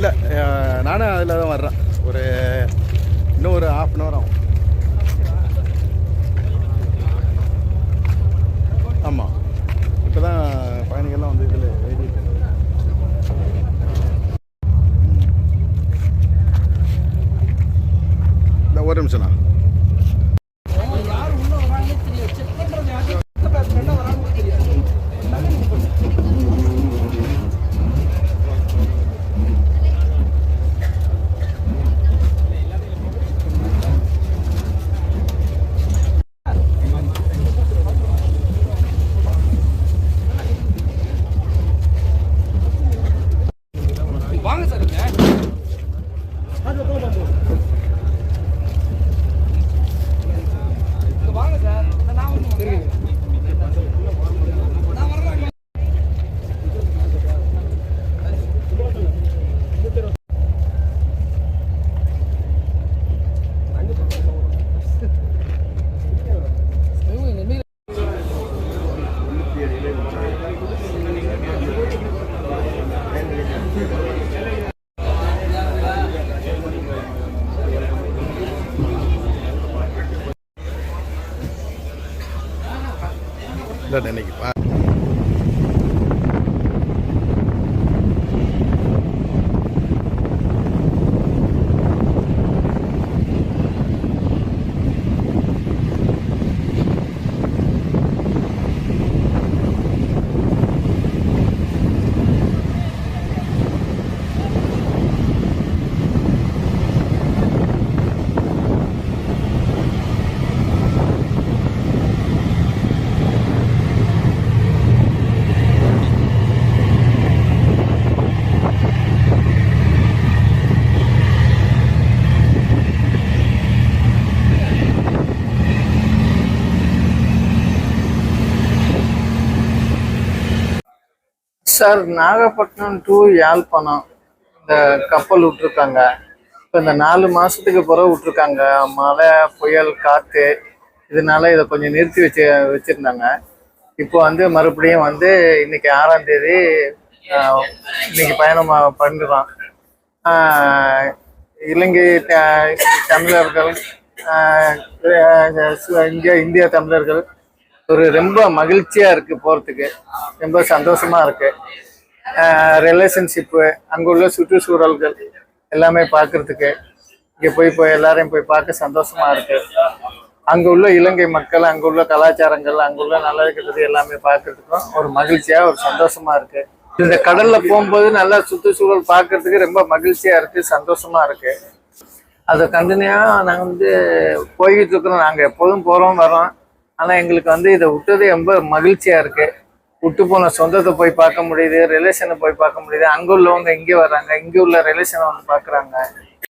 இல்லை, நானும் அதில் தான் வர்றேன். இன்னும் ஒரு ½ அன் ஹவர் ஆகும். ஆமாம், இப்போ தான் பயணிகள்லாம் வந்து இதில் எழுதிட்டு இந்த ஒரு நிமிஷம்ண்ணா. இன்னைக்கு சார், நாகப்பட்டினம் டு யாழ்ப்பாணம் இந்த கப்பல் விட்டுருக்காங்க. இப்போ இந்த 4 மாதத்துக்கு பிறகு விட்டுருக்காங்க. மழை, புயல், காற்று இதனால இதை கொஞ்சம் நிறுத்தி வச்சுருந்தாங்க. இப்போ வந்து மறுபடியும் வந்து இன்னைக்கு 6ஆம் தேதி இன்னைக்கு பயணம் பண்ணுறோம். இலங்கை தமிழர்கள், இந்திய தமிழர்கள் ரொம்ப மகிழ்ச்சியாக இருக்குது. போகிறதுக்கு ரொம்ப சந்தோஷமாக இருக்குது. ரிலேஷன்ஷிப்பு, அங்கே உள்ள சுற்றுச்சூழல்கள் எல்லாமே பார்க்குறதுக்கு இங்கே போய் எல்லாரையும் போய் பார்க்க சந்தோஷமாக இருக்குது. அங்கே உள்ள இலங்கை மக்கள், அங்கே உள்ள கலாச்சாரங்கள், அங்கே உள்ள நல்லது கெட்டது எல்லாமே பார்க்குறதுக்கும் ஒரு மகிழ்ச்சியாக ஒரு சந்தோஷமாக இருக்குது. இந்த கடலில் போகும்போது நல்லா சுற்றுச்சூழல் பார்க்குறதுக்கு ரொம்ப மகிழ்ச்சியாக இருக்குது, சந்தோஷமாக இருக்குது. அதை கண்டினியூவாக நாங்கள் வந்து போய்கிட்டு இருக்கிறோம். நாங்கள் எப்போதும் போகிறோம் வரோம். ஆனால் எங்களுக்கு வந்து இதை விட்டது ரொம்ப மகிழ்ச்சியாக இருக்குது. விட்டு போன சொந்தத்தை போய் பார்க்க முடியுது, ரிலேஷனை போய் பார்க்க முடியுது. அங்கே உள்ளவங்க இங்கே வர்றாங்க, இங்கே உள்ள ரிலேஷனை வந்து பார்க்குறாங்க.